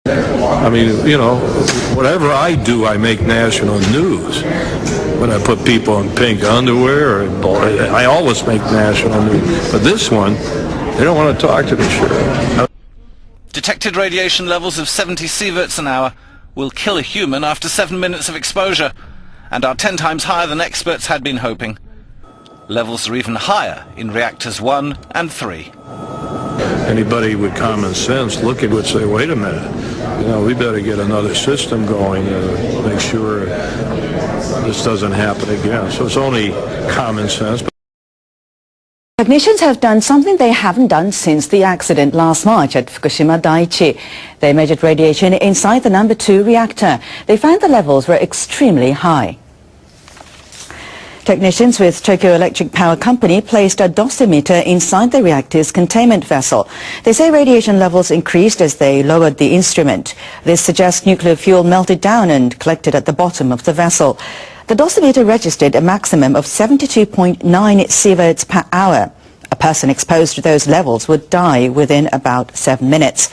I mean, you know, whatever I do, I make national news. When I put people in pink underwear, I always make national news. But this one, they don't want to talk to the sheriff. Detected radiation levels of 70 sieverts an hour will kill a human after 7 minutes of exposure, and are 10 times higher than experts had been hoping. Levels are even higher in reactors 1 and 3. Anybody with common sense look at it would say, wait a minute, you know, we better get another system going to make sure this doesn't happen again. So it's only common sense. Technicians have done something they haven't done since the accident last March at Fukushima Daiichi. They measured radiation inside the number 2 reactor. They found the levels were extremely high. Technicians with Tokyo Electric Power Company placed a dosimeter inside the reactor's containment vessel. They say radiation levels increased as they lowered the instrument. This suggests nuclear fuel melted down and collected at the bottom of the vessel. The dosimeter registered a maximum of 72.9 sieverts per hour. A person exposed to those levels would die within about 7 minutes.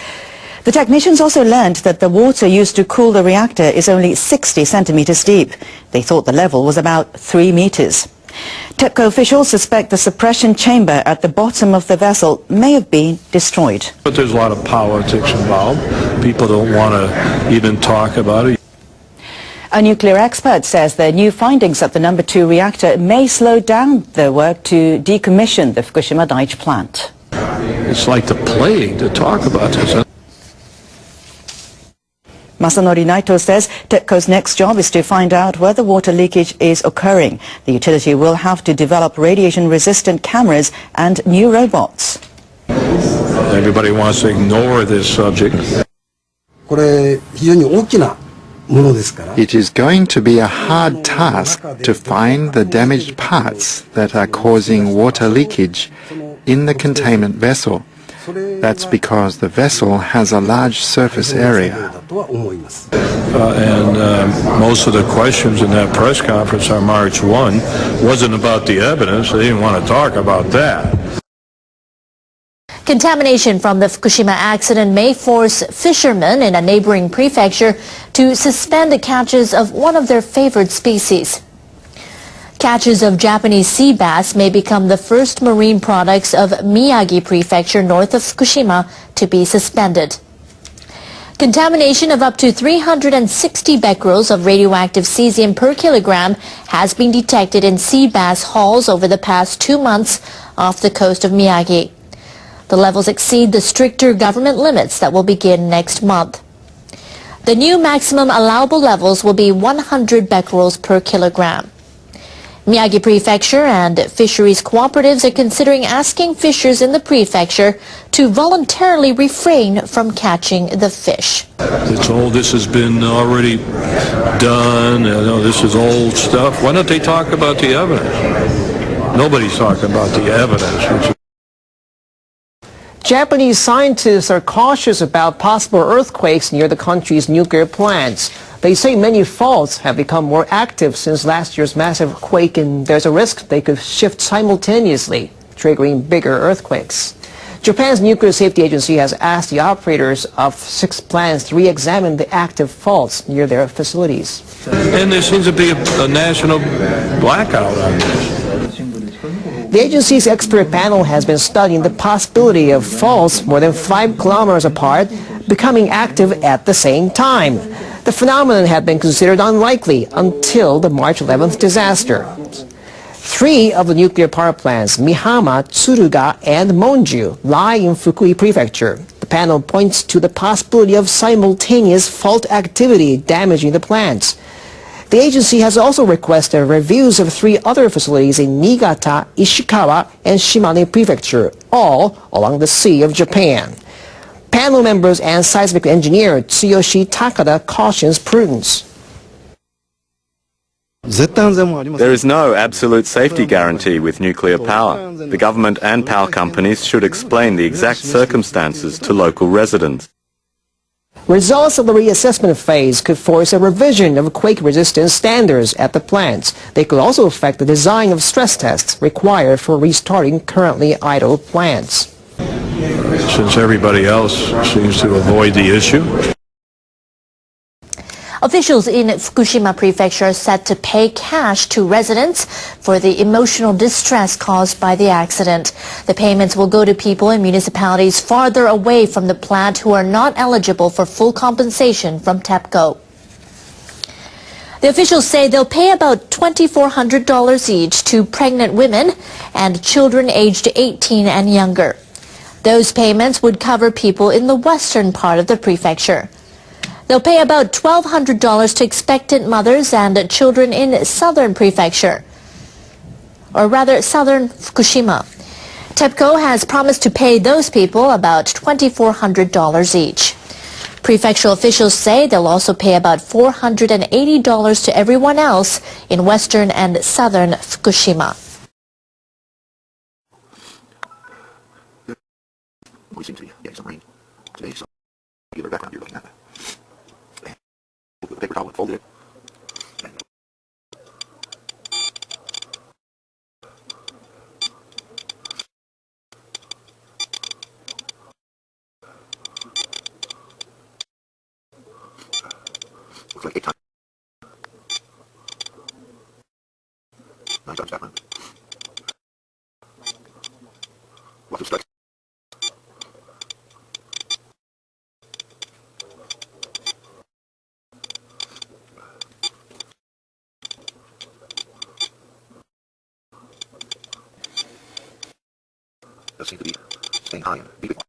The technicians also learned that the water used to cool the reactor is only 60 centimeters deep. They thought the level was about 3 meters. TEPCO officials suspect the suppression chamber at the bottom of the vessel may have been destroyed. But there's a lot of politics involved. People don't want to even talk about it. A nuclear expert says the new findings at the number 2 reactor may slow down the work to decommission the Fukushima Daiichi plant. It's like the plague to talk about this. Masanori Naito says TEPCO's next job is to find out where the water leakage is occurring. The utility will have to develop radiation-resistant cameras and new robots. Everybody wants to ignore this subject. It is going to be a hard task to find the damaged parts that are causing water leakage in the containment vessel. That's because the vessel has a large surface area. Most of the questions in that press conference on March 1 wasn't about the evidence. They didn't want to talk about that. Contamination from the Fukushima accident may force fishermen in a neighboring prefecture to suspend the catches of one of their favorite species. Catches of Japanese sea bass may become the first marine products of Miyagi Prefecture north of Fukushima to be suspended. Contamination of up to 360 becquerels of radioactive cesium per kilogram has been detected in sea bass hauls over the past 2 months off the coast of Miyagi. The levels exceed the stricter government limits that will begin next month. The new maximum allowable levels will be 100 becquerels per kilogram. Miyagi Prefecture and fisheries cooperatives are considering asking fishers in the prefecture to voluntarily refrain from catching the fish. It's old. This has been already done. You know, this is old stuff. Why don't they talk about the evidence? Nobody's talking about the evidence. Japanese scientists are cautious about possible earthquakes near the country's nuclear plants. They say many faults have become more active since last year's massive quake, and there's a risk they could shift simultaneously, triggering bigger earthquakes. Japan's Nuclear Safety Agency has asked the operators of 6 plants to re-examine the active faults near their facilities. And there seems to be a national blackout on this. The agency's expert panel has been studying the possibility of faults more than 5 kilometers apart becoming active at the same time. The phenomenon had been considered unlikely until the March 11th disaster. 3 of the nuclear power plants, Mihama, Tsuruga, and Monju, lie in Fukui Prefecture. The panel points to the possibility of simultaneous fault activity damaging the plants. The agency has also requested reviews of 3 other facilities in Niigata, Ishikawa, and Shimane Prefecture, all along the Sea of Japan. Panel members and seismic engineer Tsuyoshi Takada cautions prudence. There is no absolute safety guarantee with nuclear power. The government and power companies should explain the exact circumstances to local residents. Results of the reassessment phase could force a revision of quake-resistance standards at the plants. They could also affect the design of stress tests required for restarting currently idle plants. Since everybody else seems to avoid the issue, Officials in Fukushima Prefecture are set to pay cash to residents for the emotional distress caused by the accident. The payments will go to people in municipalities farther away from the plant who are not eligible for full compensation from TEPCO. The officials say they'll pay about $2,400 each to pregnant women and children aged 18 and younger. Those payments would cover people in the western part of the prefecture. They'll pay about $1,200 to expectant mothers and children in southern prefecture, or rather southern Fukushima. TEPCO has promised to pay those people about $2,400 each. Prefectural officials say they'll also pay about $480 to everyone else in western and southern Fukushima. We seem to be getting some rain today, so the background you're looking at. We'll put the paper towel and fold it. Looks like 8 times. 9 times background. Lots of strikes. Does seem to be staying high and beeping.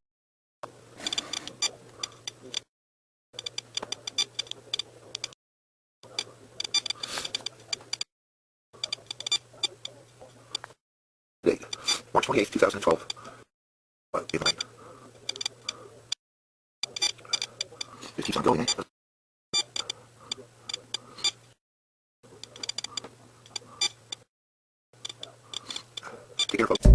Date, March 28th, 2012. In the rain. It keeps on going, eh? Take care, folks.